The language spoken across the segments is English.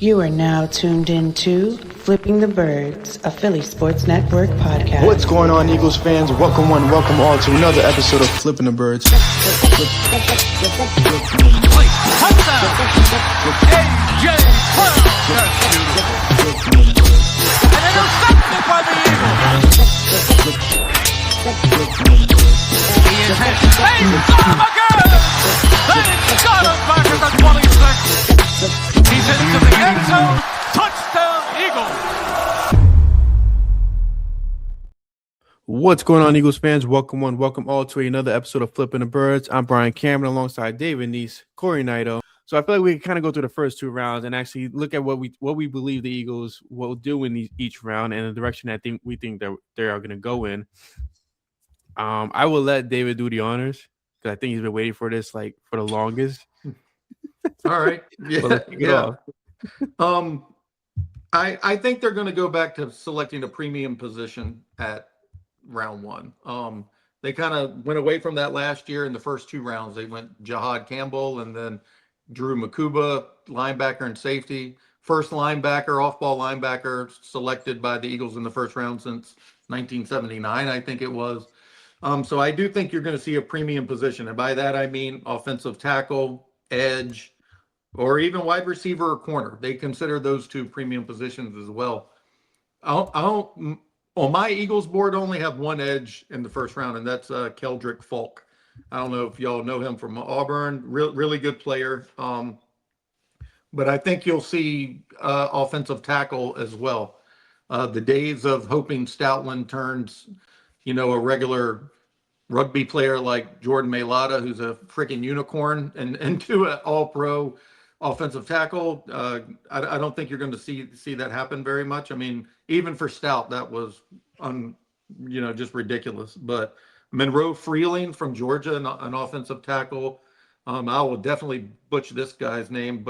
You are now tuned into Flipping the Birds, a Philly Sports Network podcast. What's going on, Eagles fans? Welcome all to another episode of Flipping the Birds. He's into the end zone. Touchdown, Eagles. What's going on, Eagles fans? Welcome all to another episode of Flipping the Birds. I'm Brian Cameron alongside David Neese, Corey Naito. So I feel like we can kind of go through the first two rounds and actually look at what we believe the Eagles will do in each round and the direction we think that they are going to go in. I will let David do the honors because I think he's been waiting for this like for the longest. All right. Yeah. I think they're going to go back to selecting a premium position at round one. They kind of went away from that last year in the first two rounds. They went Jahad Campbell and then Drew Makuba, linebacker and safety. First linebacker, off-ball linebacker selected by the Eagles in the first round since 1979, I think it was. So I do think you're going to see a premium position. And by that, I mean offensive tackle, edge, or even wide receiver or corner. They consider those two premium positions as well. On my Eagles board, only have one edge in the first round, and that's Keldrick Falk. I don't know if y'all know him from Auburn. Really good player. But I think you'll see offensive tackle as well. The days of hoping Stoutland turns, a regular rugby player like Jordan Mailata, who's a freaking unicorn, and into an all-pro offensive tackle. I don't think you're going to see that happen very much. I mean, even for Stout, that was just ridiculous. But Monroe Freeling from Georgia, an offensive tackle. I will definitely butcher this guy's name,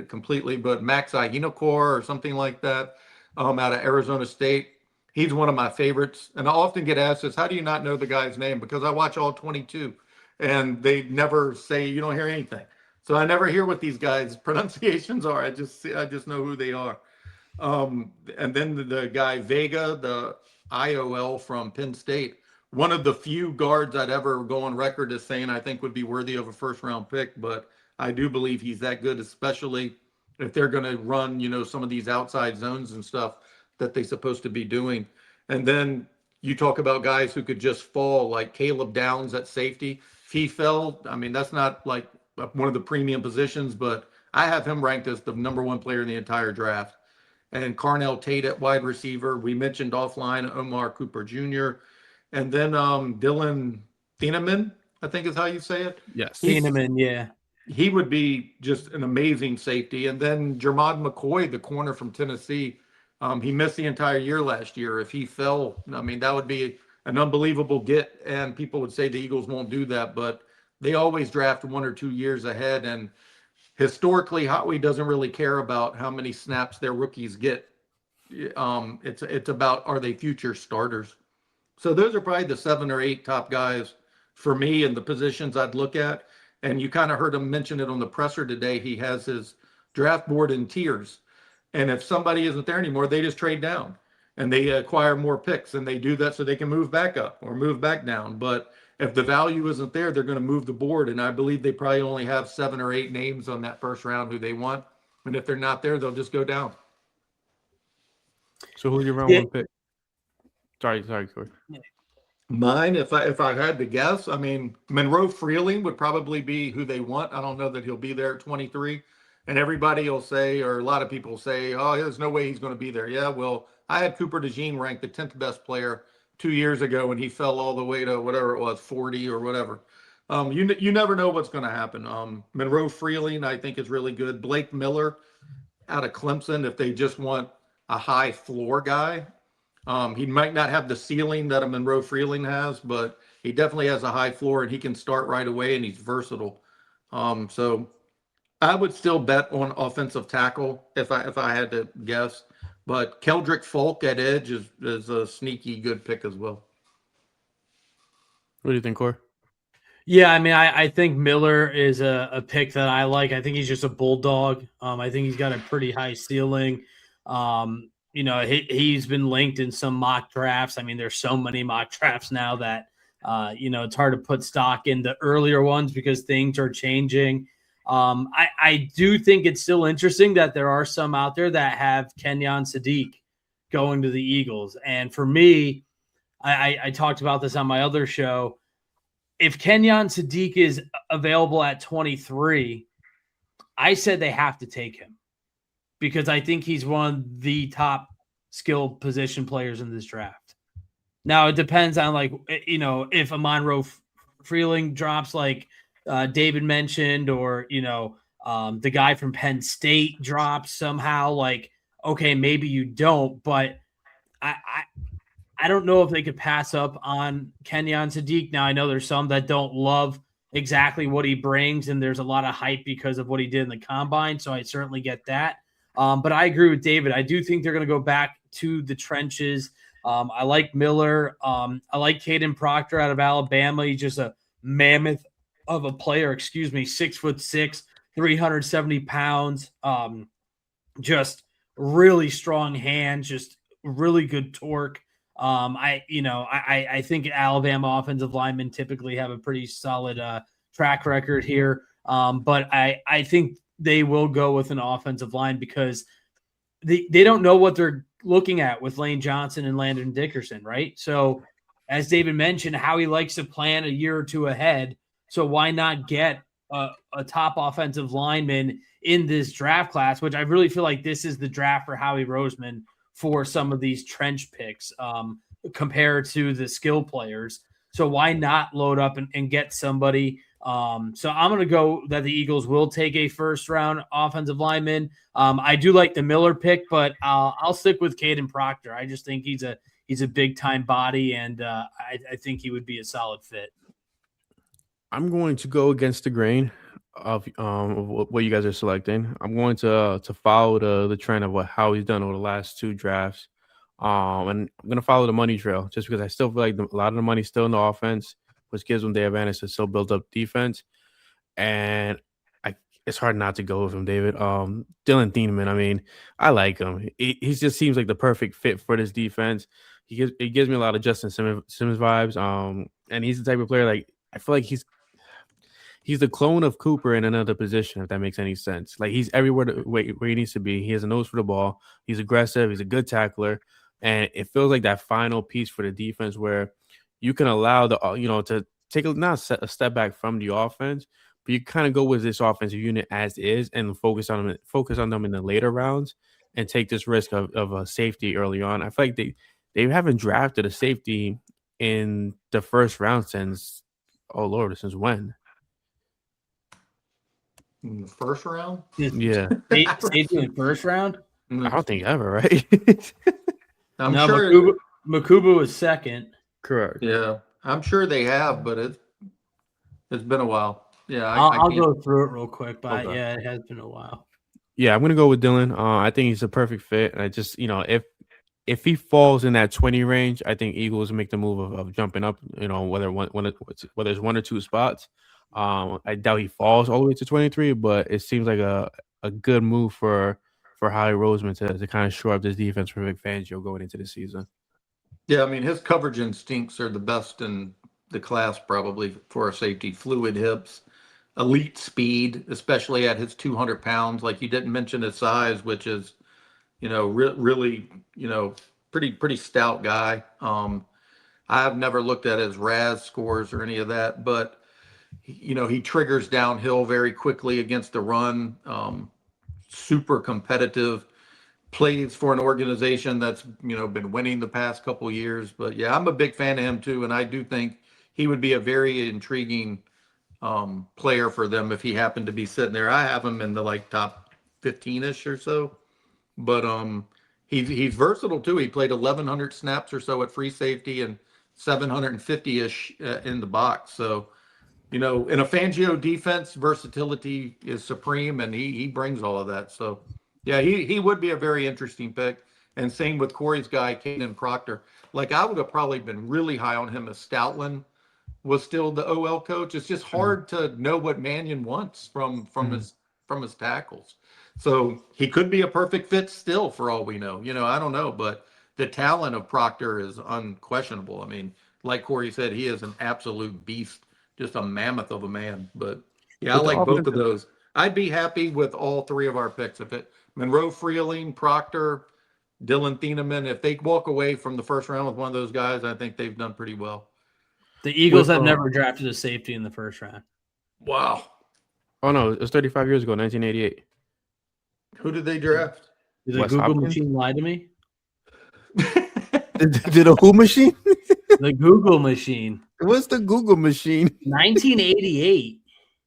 completely, but Max Ihenokor or something like that, out of Arizona State. He's one of my favorites. And I often get asked this, how do you not know the guy's name? Because I watch all 22 and they never say, you don't hear anything. So I never hear what these guys' pronunciations are. I just know who they are. And then the guy Vega, the IOL from Penn State, one of the few guards I'd ever go on record as saying I think would be worthy of a first round pick, but I do believe he's that good, especially if they're going to run, some of these outside zones and stuff that they're supposed to be doing. And then you talk about guys who could just fall, like Caleb Downs at safety. If he fell, I mean, that's not like one of the premium positions, but I have him ranked as the number one player in the entire draft. And Carnell Tate at wide receiver. We mentioned offline Omar Cooper Jr. And then Dylan Thieneman, I think is how you say it. Yes. Thieneman, yeah. He would be just an amazing safety. And then Jermod McCoy, the corner from Tennessee, he missed the entire year last year. If he fell, I mean, that would be an unbelievable get. And people would say the Eagles won't do that, but they always draft 1 or 2 years ahead. And historically, Howie doesn't really care about how many snaps their rookies get. It's about, are they future starters? So those are probably the 7 or 8 top guys for me in the positions I'd look at. And you kind of heard him mention it on the presser today. He has his draft board in tiers. And if somebody isn't there anymore, they just trade down and they acquire more picks, and they do that so they can move back up or move back down. But if the value isn't there, they're going to move the board. And I believe they probably only have 7 or 8 names on that first round who they want. And if they're not there, they'll just go down. So who's your round one pick? Sorry, Corey. Mine, if I had to guess, I mean, Monroe Freeling would probably be who they want. I don't know that he'll be there at 23. And everybody will say, or a lot of people say, oh, there's no way he's going to be there. Yeah, well, I had Cooper DeJean ranked the 10th best player 2 years ago, and he fell all the way to whatever it was, 40 or whatever. You never know what's going to happen. Monroe Freeling, I think, is really good. Blake Miller out of Clemson, if they just want a high floor guy. He might not have the ceiling that a Monroe Freeling has, but he definitely has a high floor, and he can start right away, and he's versatile. So I would still bet on offensive tackle if I had to guess. But Keldrick Falk at edge is a sneaky good pick as well. What do you think, Corey? Yeah, I mean, I think Miller is a pick that I like. I think he's just a bulldog. I think he's got a pretty high ceiling. He's been linked in some mock drafts. I mean, there's so many mock drafts now that it's hard to put stock in the earlier ones because things are changing. I do think it's still interesting that there are some out there that have Kenyon Sadiq going to the Eagles, and for me, I talked about this on my other show. If Kenyon Sadiq is available at 23, I said they have to take him because I think he's one of the top skilled position players in this draft. Now it depends on if Amon Freeling drops like David mentioned, or the guy from Penn State drops somehow. Like, okay, maybe you don't, but I, I don't know if they could pass up on Kenyon Sadiq. Now, I know there's some that don't love exactly what he brings, and there's a lot of hype because of what he did in the combine. So I certainly get that. But I agree with David. I do think they're going to go back to the trenches. I like Miller. I like Caden Proctor out of Alabama. He's just a mammoth of a player. 6'6", 370 pounds. Just really strong hands. Just really good torque. I think Alabama offensive linemen typically have a pretty solid track record here. But I think they will go with an offensive line because they don't know what they're looking at with Lane Johnson and Landon Dickerson, right? So as David mentioned, Howie likes to plan a year or two ahead. So why not get a top offensive lineman in this draft class, which I really feel like this is the draft for Howie Roseman for some of these trench picks compared to the skill players. So why not load up and get somebody? So I'm going to go that the Eagles will take a first round offensive lineman. I do like the Miller pick, but I'll stick with Caden Proctor. I just think he's a big time body, and I think he would be a solid fit. I'm going to go against the grain of what you guys are selecting. I'm going to follow the trend of how he's done over the last two drafts. And I'm gonna follow the money trail just because I still feel like a lot of the money's still in the offense, which gives them the advantage to still build up defense. And it's hard not to go with him, David. Dylan Thieneman. I mean, I like him. He just seems like the perfect fit for this defense. He gives me a lot of Justin Simmons vibes. And he's the type of player like I feel like he's the clone of Cooper in another position, if that makes any sense. Like he's everywhere where he needs to be. He has a nose for the ball. He's aggressive. He's a good tackler. And it feels like that final piece for the defense where you can allow to take a step back from the offense, but you kind of go with this offensive unit as is and focus on them in the later rounds and take this risk of a safety early on. I feel like they haven't drafted a safety in the first round since since when? In the first round? Yeah. Safety in the first round? I don't think ever, right? I'm no, sure Makubu was second. Correct. Yeah, I'm sure they have, but it's been a while. Yeah, I'll go through it real quick, but Okay. yeah, it has been a while. Yeah, I'm gonna go with Dylan. I think he's a perfect fit. And I just, if he falls in that 20 range, I think Eagles make the move of jumping up. Whether it's one or two spots. I doubt he falls all the way to 23, but it seems like a good move for Howie Roseman to kind of shore up this defense for Vic Fangio going into the season. Yeah, I mean his coverage instincts are the best in the class probably for a safety. Fluid hips, elite speed, especially at his 200 pounds. Like you didn't mention his size, which is really pretty stout guy. I have never looked at his RAS scores or any of that, but he triggers downhill very quickly against the run. Super competitive, plays for an organization that's been winning the past couple of years. But yeah, I'm a big fan of him too, and I do think he would be a very intriguing player for them if he happened to be sitting there. I have him in the top 15ish or so, but he's versatile too. He played 1,100 snaps or so at free safety and 750ish in the box. So in a Fangio defense, versatility is supreme, and he brings all of that. So yeah, he would be a very interesting pick. And same with Corey's guy, Caden Proctor. Like I would have probably been really high on him as Stoutland, was still the OL coach. It's just hard to know what Mannion wants from his tackles. So he could be a perfect fit still for all we know. I don't know, but the talent of Proctor is unquestionable. I mean, like Corey said, he is an absolute beast, just a mammoth of a man. But yeah, I With the like both of offensive, those. I'd be happy with all three of our picks. If it Monroe Freeling, Proctor, Dylan Thieneman, if they walk away from the first round with one of those guys, I think they've done pretty well. The Eagles with have never drafted a safety in the first round. Wow. oh no, it was 35 years ago, 1988. Who did they draft? Did the Wes Google Hopkins? machine lie to me? Did a who machine? The Google machine. What's the Google machine? 1988.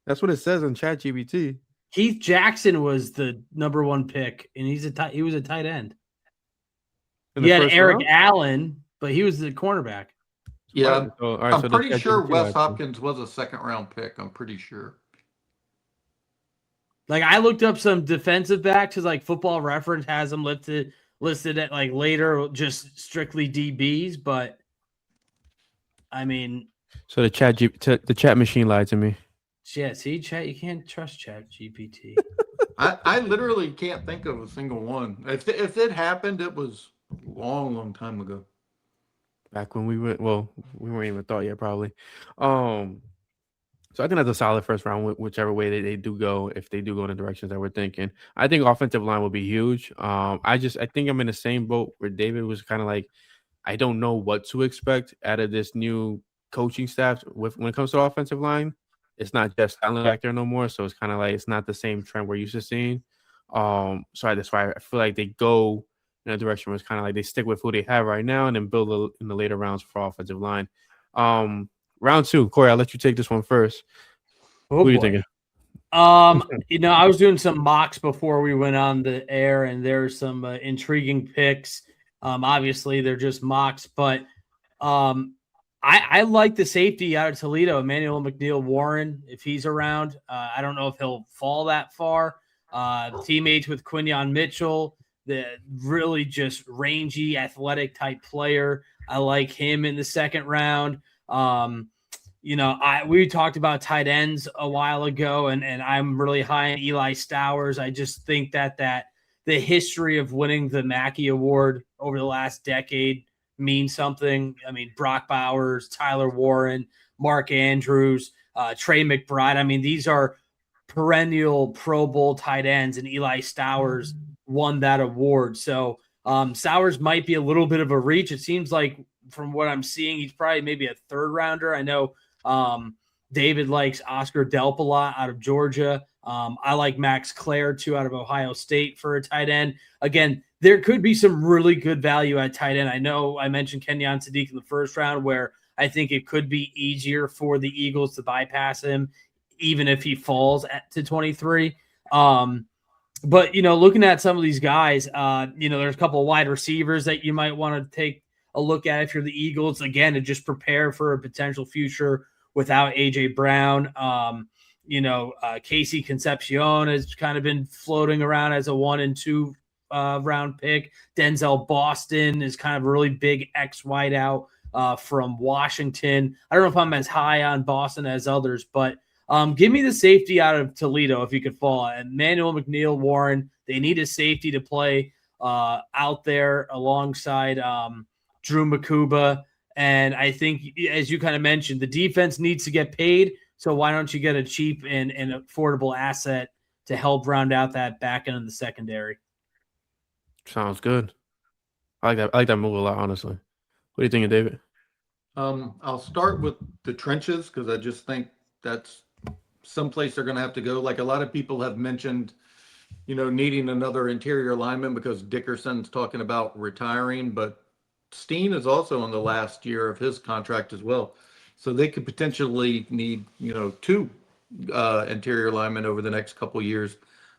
That's what it says on ChatGPT. Keith Jackson was the number 1 pick, and he was a tight end. In He the had first Eric round? Allen, but he was the cornerback. Yeah, So, all right, I'm so the pretty sure ChatGPT Wes lied. Hopkins was a second round pick. I'm pretty sure. Like I looked up some defensive backs because like Football Reference has them listed at like later just strictly DBs, but I mean, So the chat machine lied to me. yeah, see, chat, you can't trust Chat GPT. I literally can't think of a single one. If it happened, it was a long, long time ago. Back when we weren't even thought yet, probably. So I think that's a solid first round, whichever way they do go, if they do go in the directions that we're thinking. I think offensive line will be huge. I think I'm in the same boat where David was kind of like, I don't know what to expect out of this new coaching staff when it comes to offensive line. It's not just Allen back there no more, so it's kind of like it's not the same trend we're used to seeing. So that's why I feel like they go in a direction where it's kind of like they stick with who they have right now and then build in the later rounds for offensive line. Round 2, Corey, I'll let you take this one first. Oh, who are you boy. thinking? I was doing some mocks before we went on the air, and there's some intriguing picks. Obviously, they're just mocks, but I like the safety out of Toledo, Emmanuel McNeil Warren, if he's around. I don't know if he'll fall that far. Teammates with Quinyon Mitchell, the really just rangy, athletic type player. I like him in the second round. We talked about tight ends a while ago, and I'm really high on Eli Stowers. I just think that the history of winning the Mackey Award over the last decade means something. I mean, Brock Bowers, Tyler Warren, Mark Andrews, Trey McBride. I mean, these are perennial Pro Bowl tight ends, and Eli Stowers won that award. So Stowers might be a little bit of a reach. It seems like from what I'm seeing, he's probably maybe a third rounder. I know David likes Oscar Delp a lot out of Georgia. I like Max Clare too out of Ohio State for a tight end. Again, there could be some really good value at tight end. I know I mentioned Kenyon Sadiq in the first round, where I think it could be easier for the Eagles to bypass him, even if he falls to 23. But, looking at some of these guys, there's a couple of wide receivers that you might want to take a look at if you're the Eagles, again, to just prepare for a potential future without A.J. Brown. Casey Concepcion has kind of been floating around as a 1 and 2 round pick. Denzel Boston is kind of a really big X wideout from Washington. I don't know if I'm as high on Boston as others, but give me the safety out of Toledo if you could fall. And Emmanuel McNeil Warren, they need a safety to play out there alongside Drew Makuba. And I think, as you kind of mentioned, the defense needs to get paid. So why don't you get a cheap and affordable asset to help round out that back end of the secondary? Sounds good. I like that move a lot, honestly. What are you thinking, David? I'll start with the trenches because I just think that's someplace they're going to have to go. Like a lot of people have mentioned, needing another interior lineman because Dickerson's talking about retiring, but Steen is also on the last year of his contract as well. So they could potentially need, 2 interior linemen over the next couple of years.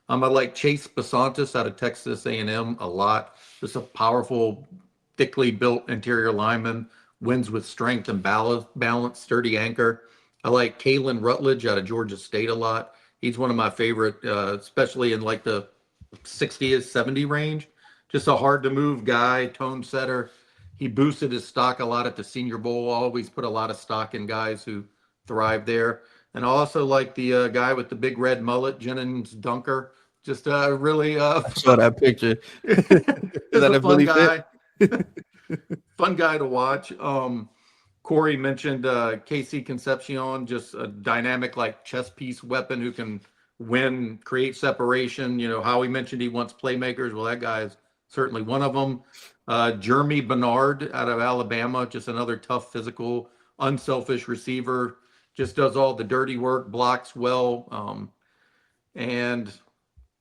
I like Chase Basantis out of Texas A&M a lot. Just a powerful, thickly built interior lineman, wins with strength and balance, sturdy anchor. I like Kalen Rutledge out of Georgia State a lot. He's one of my favorite, especially in like the 60 to 70 range. Just a hard to move guy, tone setter. he boosted his stock a lot at the Senior Bowl. Always put a lot of stock in guys who thrive there. And I also like the guy with the big red mullet, Jennings Dunker. Just really I saw that picture. Is is that a a fun Philly fit? guy. Fun guy to watch. Corey mentioned KC Concepcion, just a dynamic like chess piece weapon who can win, create separation. You know, Howie mentioned he wants playmakers. Well, that guy is certainly one of them. Jeremy Bernard out of Alabama, just another tough, physical, unselfish receiver. Just does all the dirty work, blocks well. And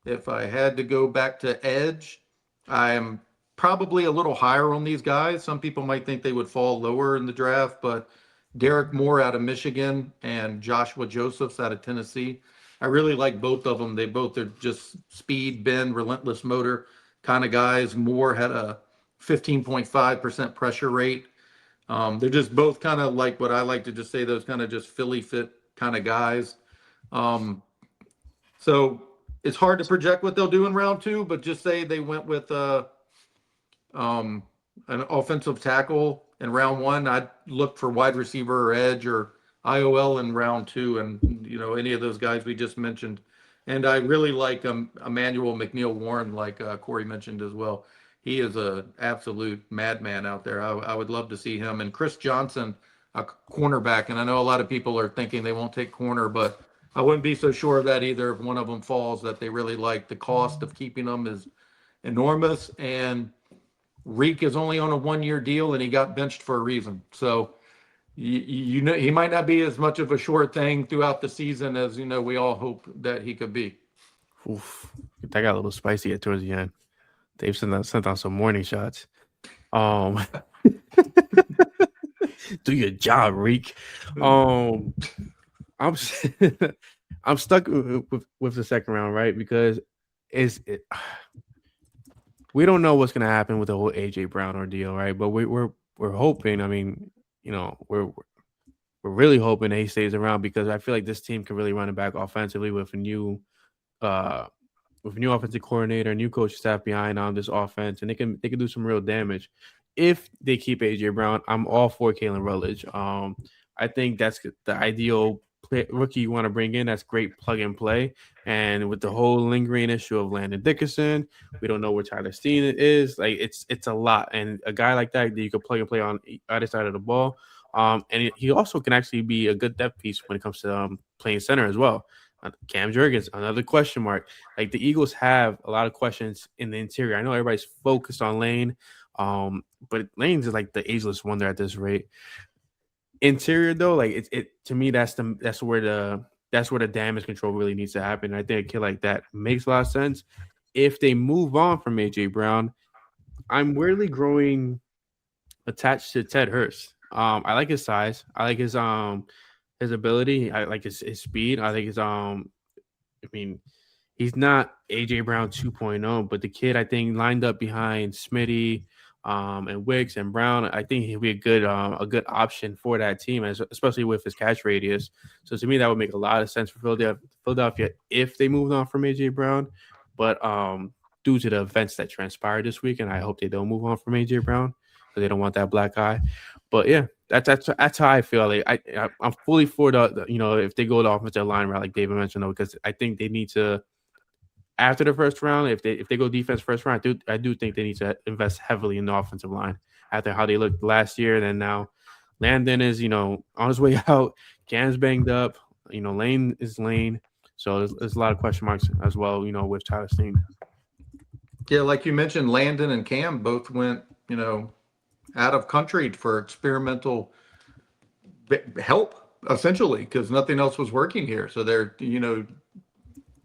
if I had to go back to edge, I'm probably a little higher on these guys. Some people might think they would fall lower in the draft, but Derek Moore out of Michigan and Joshua Josephs out of Tennessee. I really like both of them. They both are just speed, bend, relentless motor kind of guys. Moore had a 15.5% pressure rate. They're just both kind of like what I like to just say, those kind of just Philly fit kind of guys. Um, so it's hard to project what they'll do in round two, but just say they went with um, an offensive tackle in round one. I'd look for wide receiver or edge or IOL in round two, and any of those guys we just mentioned. And I really like Emmanuel McNeil Warren, like Corey mentioned as well. He is a absolute madman out there. I would love to see him. And Chris Johnson, a cornerback. And I know a lot of people are thinking they won't take corner, but I wouldn't be so sure of that either. If one of them falls, that they really like. The cost of keeping them is enormous, and Reek is only on a 1 year deal, and he got benched for a reason. So you know he might not be as much of a short thing throughout the season as we all hope that he could be. Oof, that got a little spicy towards the end. Dave sent out some warning shots. Do your job, Reek. I'm I'm stuck with the second round, right? Because we don't know what's gonna happen with the whole AJ Brown ordeal, right? But we're hoping. I mean, we're really hoping that he stays around because I feel like this team can really run it back offensively with a new offensive coordinator, new coach staff behind on this offense, and they can do some real damage if they keep AJ Brown. I'm all for Kalen Rutledge. I think that's the ideal rookie you want to bring in. That's great plug and play. And with the whole lingering issue of Landon Dickerson, we don't know where Tyler Steen is. Like it's a lot, and a guy like that you could plug and play on either side of the ball. And he also can actually be a good depth piece when it comes to playing center as well. Cam Jurgens, another question mark. Like the Eagles have a lot of questions in the interior. I know everybody's focused on Lane, but Lane's is like the ageless wonder at this rate. Interior though, like it to me, that's where the damage control really needs to happen. I think a kid like that makes a lot of sense. If they move on from AJ Brown, I'm weirdly growing attached to Ted Hurst. I like his size. I like his ability. I like his speed. I think I mean, he's not AJ Brown 2.0, but the kid I think lined up behind Smitty, and Wicks and Brown, I think he'll be a good option for that team, especially with his catch radius. So to me, that would make a lot of sense for Philadelphia if they moved on from AJ Brown. But due to the events that transpired this week, and I hope they don't move on from AJ Brown because they don't want that black eye. But yeah, that's how I feel. Like I'm fully for the if they go the offensive line route like David mentioned, though, because I think they need to. After the first round, if they go defense first round, I do think they need to invest heavily in the offensive line after how they looked last year. And then now Landon is, on his way out. Cam's banged up. Lane is Lane. So there's a lot of question marks as well, with Tyler Steen. Yeah, like you mentioned, Landon and Cam both went, out of country for experimental help, essentially, because nothing else was working here. So they're,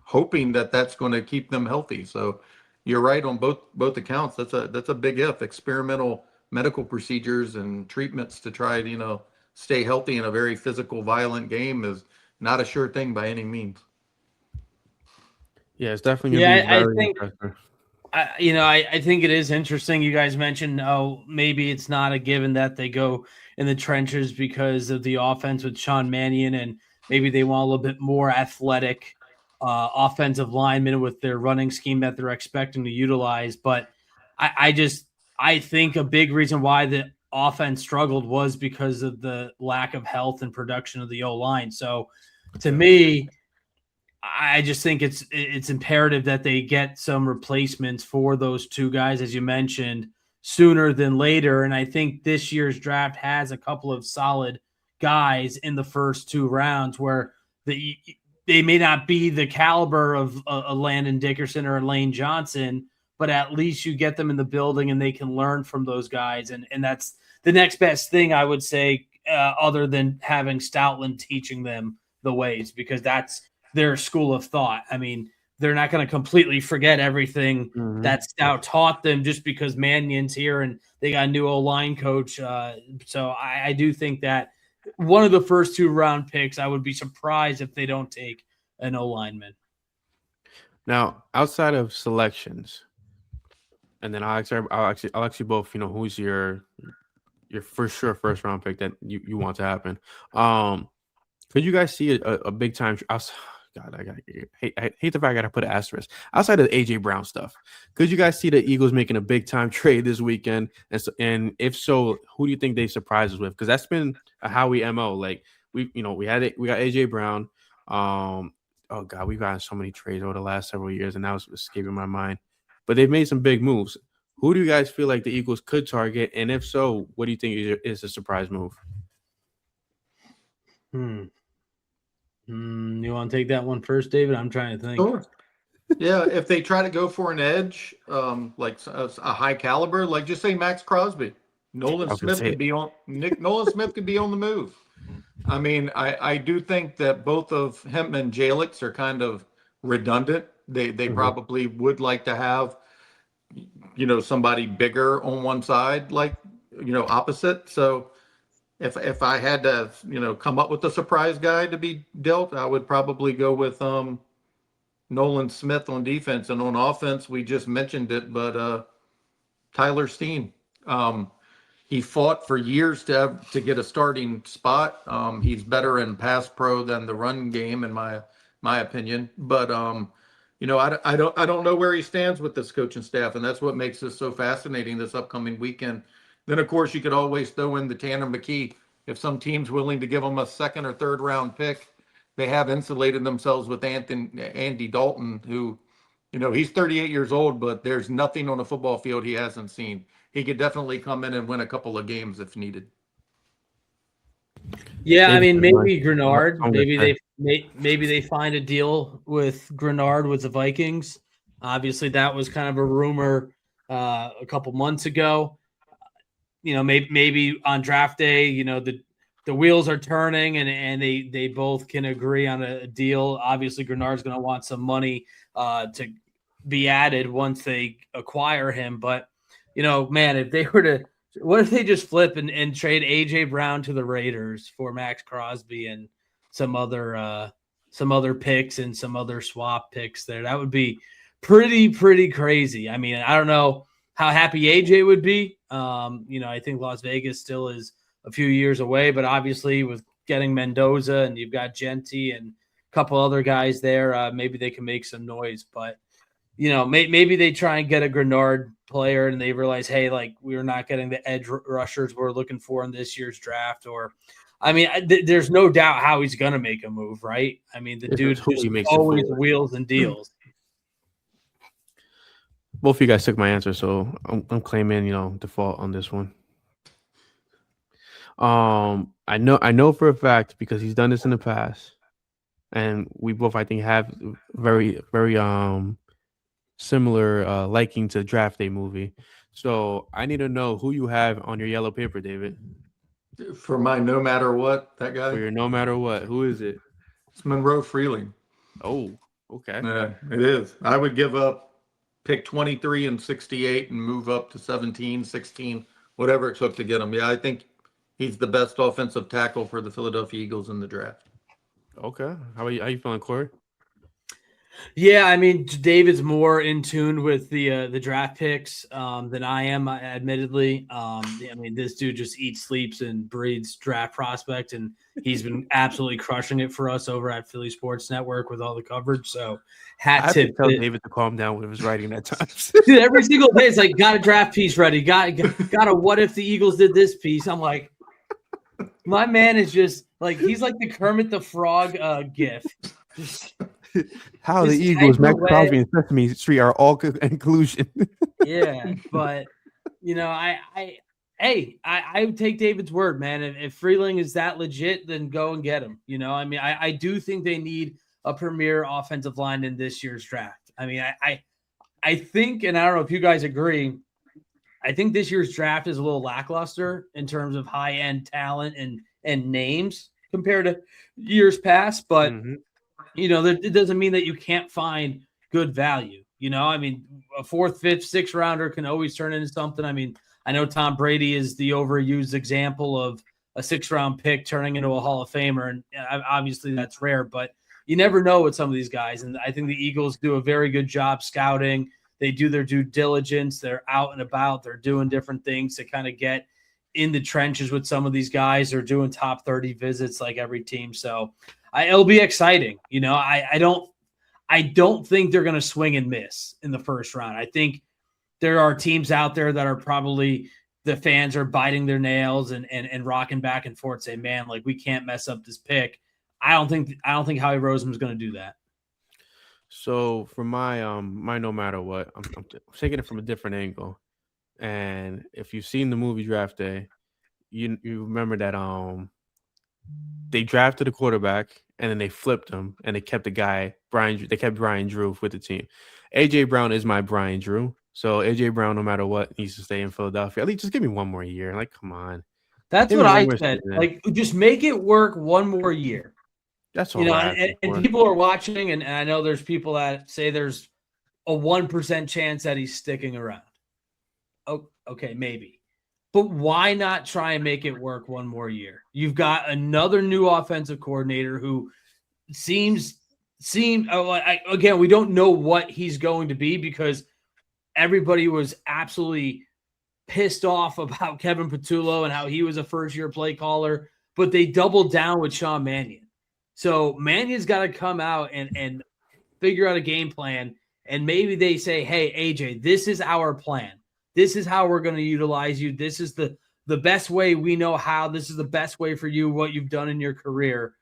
hoping that that's going to keep them healthy. So you're right on both accounts. That's a big if. Experimental medical procedures and treatments to try to stay healthy in a very physical, violent game is not a sure thing by any means. Yeah, it's definitely going to be very I think, impressive. I think it is interesting. You guys mentioned, maybe it's not a given that they go in the trenches because of the offense with Sean Mannion, and maybe they want a little bit more athletic offensive linemen with their running scheme that they're expecting to utilize. But I I think a big reason why the offense struggled was because of the lack of health and production of the O-line. So to me, I just think it's imperative that they get some replacements for those two guys, as you mentioned, sooner than later. And I think this year's draft has a couple of solid guys in the first two rounds where they may not be the caliber of a Landon Dickerson or a Lane Johnson, but at least you get them in the building and they can learn from those guys. And that's the next best thing I would say, other than having Stoutland teaching them the ways, because that's their school of thought. I mean, they're not going to completely forget everything that Stout taught them just because Mannion's here and they got a new O-line coach. So I do think that one of the first two round picks, I would be surprised if they don't take an O-lineman. Now, outside of selections, and then I'll ask you both, who's your for sure first round pick that you want to happen. Could you guys see a big time? God, I hate the fact I got to put an asterisk outside of the AJ Brown stuff. Could you guys see the Eagles making a big time trade this weekend? And if so, who do you think they surprise us with? Because that's been a Howie MO. Like we got AJ Brown. Oh God, we've gotten so many trades over the last several years, and now it's escaping my mind. But they've made some big moves. Who do you guys feel like the Eagles could target? And if so, what do you think is a surprise move? You want to take that one first, David? I'm trying to think. Sure. Yeah, if they try to go for an edge, like a high caliber, like just say Max Crosby, Nolan Smith could be on the move. I mean, I do think that both of him and Jalix are kind of redundant. They probably would like to have, somebody bigger on one side, like, opposite. So if I had to, come up with a surprise guy to be dealt, I would probably go with Nolan Smith on defense. And on offense, we just mentioned it, but Tyler Steen. He fought for years to get a starting spot. He's better in pass pro than the run game, in my opinion. But I don't know where he stands with this coaching staff, and that's what makes this so fascinating this upcoming weekend. Then, of course, you could always throw in the Tanner McKee. If some team's willing to give him a second or third round pick, they have insulated themselves with Andy Dalton, who, he's 38 years old, but there's nothing on the football field he hasn't seen. He could definitely come in and win a couple of games if needed. Yeah, I mean, maybe Grenard. Maybe they find a deal with Grenard with the Vikings. Obviously, that was kind of a rumor a couple months ago. Maybe on draft day, the wheels are turning and they both can agree on a deal. Obviously, Grenard's going to want some money to be added once they acquire him. But, man, if they were to – what if they just flip and trade A.J. Brown to the Raiders for Max Crosby and some other picks and some other swap picks there? That would be pretty crazy. I mean, I don't know how happy AJ would be. I think Las Vegas still is a few years away, but obviously with getting Mendoza and you've got Genti and a couple other guys there, maybe they can make some noise. But, maybe they try and get a Grenard player and they realize, hey, like we're not getting the edge rushers we're looking for in this year's draft. Or, I mean, there's no doubt how he's going to make a move, right? I mean, the dude just always wheels and deals. Both of you guys took my answer, so I'm claiming, default on this one. I know for a fact because he's done this in the past, and we both, I think, have very similar liking to Draft Day movie. So I need to know who you have on your yellow paper, David. For my no matter what, that guy. For your no matter what, who is it? It's Monroe Freeling. Oh, okay. Yeah, it is. I would give up pick 23 and 68 and move up to 17, 16, whatever it took to get him. Yeah, I think he's the best offensive tackle for the Philadelphia Eagles in the draft. Okay. How you feeling, Corey? Yeah, I mean, David's more in tune with the draft picks than I am, admittedly. I mean, this dude just eats, sleeps, and breathes draft prospect, and he's been absolutely crushing it for us over at Philly Sports Network with all the coverage. So, I hat have to tip tell to David to calm down with his writing at times. dude, every single day. It's like, got a draft piece ready. Got a what if the Eagles did this piece? I'm like, my man is just like he's like the Kermit the Frog gif. Just How the just Eagles, typing Max away. Crosby, and Sesame Street are all inclusion. Yeah, but I would take David's word, man. If Freeling is that legit, then go and get him. I mean, I do think they need a premier offensive line in this year's draft. I mean, I think, and I don't know if you guys agree, I think this year's draft is a little lackluster in terms of high end talent and names compared to years past. But it doesn't mean that you can't find good value. I mean, a fourth, fifth, sixth rounder can always turn into something. I mean, I know Tom Brady is the overused example of a 6th round pick turning into a Hall of Famer. And obviously that's rare, but you never know with some of these guys. And I think the Eagles do a very good job scouting. They do their due diligence. They're out and about. They're doing different things to kind of get in the trenches with some of these guys. They're doing top 30 visits like every team. So it'll be exciting. I don't think they're going to swing and miss in the first round. I think there are teams out there that are probably the fans are biting their nails and rocking back and forth, saying, "Man, like we can't mess up this pick." I don't think Howie Roseman is going to do that. So for my no matter what, I'm taking it from a different angle. And if you've seen the movie Draft Day, you remember that they drafted a quarterback and then they flipped him and they kept the guy They kept Brian Drew with the team. AJ Brown is my Brian Drew. So AJ Brown, no matter what, needs to stay in Philadelphia. At least just give me one more year. Like, come on. That's Give what me one I more said. season. Like, just make it work one more year. That's all. And people are watching, and I know there's people that say there's a 1% chance that he's sticking around. Oh, okay, maybe. But why not try and make it work one more year? You've got another new offensive coordinator who again, we don't know what he's going to be because everybody was absolutely pissed off about Kevin Patullo and how he was a first-year play caller, but they doubled down with Sean Mannion. So Mannion's got to come out and figure out a game plan, and maybe they say, hey, AJ, this is our plan. This is how we're going to utilize you. This is the best way we know how. This is the best way for you, what you've done in your career.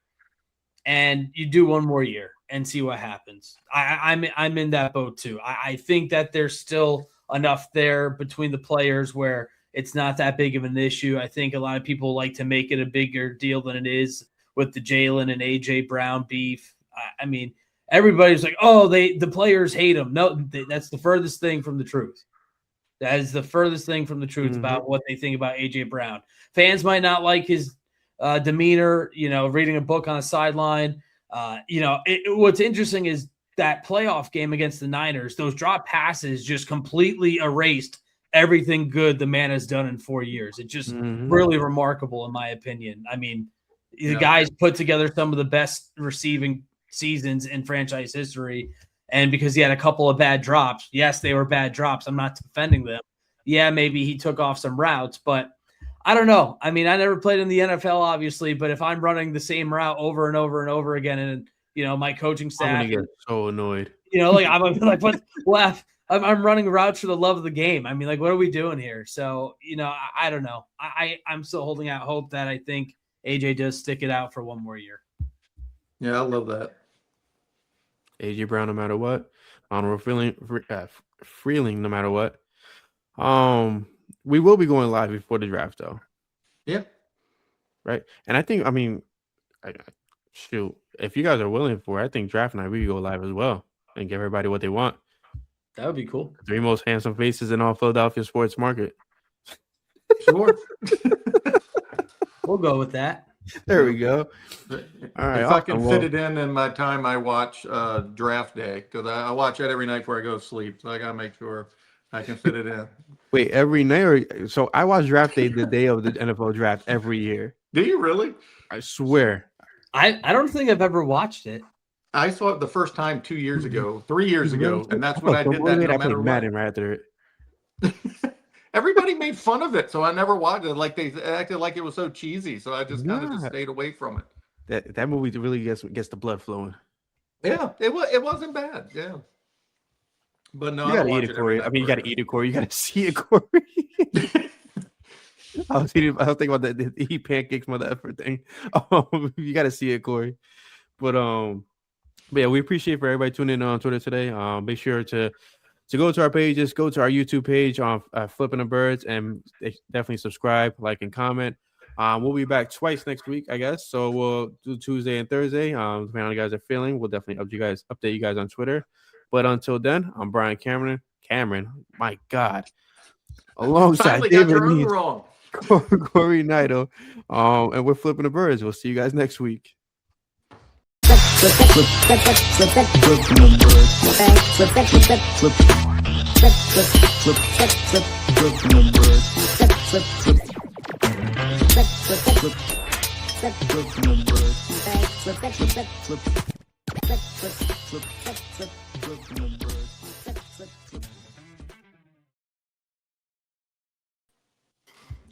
And you do one more year and see what happens. I'm in that boat too. I think that there's still enough there between the players where it's not that big of an issue. I think a lot of people like to make it a bigger deal than it is with the Jalen and AJ Brown beef. I mean, everybody's like, oh, the players hate him. No, that's the furthest thing from the truth. That is the furthest thing from the truth about what they think about AJ Brown. Fans might not like his demeanor, reading a book on a sideline. What's interesting is that playoff game against the Niners, those drop passes just completely erased everything good the man has done in 4 years. It's just really remarkable, in my opinion. I mean, the guy's put together some of the best receiving seasons in franchise history. And because he had a couple of bad drops, yes, they were bad drops. I'm not defending them. Yeah, maybe he took off some routes, but I don't know. I mean, I never played in the NFL, obviously, but if I'm running the same route over and over and over again, and my coaching staff, I'm gonna get so annoyed. I'm gonna be like, what? I'm running routes for the love of the game. I mean, like, what are we doing here? So, I don't know. I'm still holding out hope that I think AJ does stick it out for one more year. Yeah, I love that. AJ Brown, no matter what. Honorable Freeling, no matter what. We will be going live before the draft, though. Yeah. Right. And I think, shoot, if you guys are willing for it, I think draft night we could go live as well and give everybody what they want. That would be cool. 3 most handsome faces in all Philadelphia sports market. Sure. We'll go with that. There we go. All right. If I can fit it in my time, I watch Draft Day because I watch that every night before I go to sleep. So I got to make sure I can fit it in. Wait, every night? So I watch Draft Day the day of the NFL draft every year. Do you really? I swear. I don't think I've ever watched it. I saw it the first time 2 years ago, 3 years ago, and that's I when I felt so did that. motivated. No I played matter what. Madden right after it. Everybody made fun of it, so I never watched it. Like they acted like it was so cheesy, so I just kind of just Nah. stayed away from it. That movie really gets the blood flowing. Yeah, it wasn't bad. Yeah, but no, You I don't gotta watch eat it, it every Corey. I night. mean, you gotta eat it, Corey. You gotta see it, Corey. I was thinking about the eat pancakes, mother effort thing. You gotta see it, Corey. But yeah, we appreciate for everybody tuning in on Twitter today. Make sure to go to our pages, go to our YouTube page on Flipping the Birds, and definitely subscribe, like, and comment. We'll be back twice next week, I guess. So we'll do Tuesday and Thursday. Depending on how you guys are feeling, we'll definitely update you guys on Twitter. But until then, I'm Brian Cameron. My God. Alongside Finally got David your own Needs, wrong. Corey Naito. And we're Flipping the Birds. We'll see you guys next week. Flipping the birds.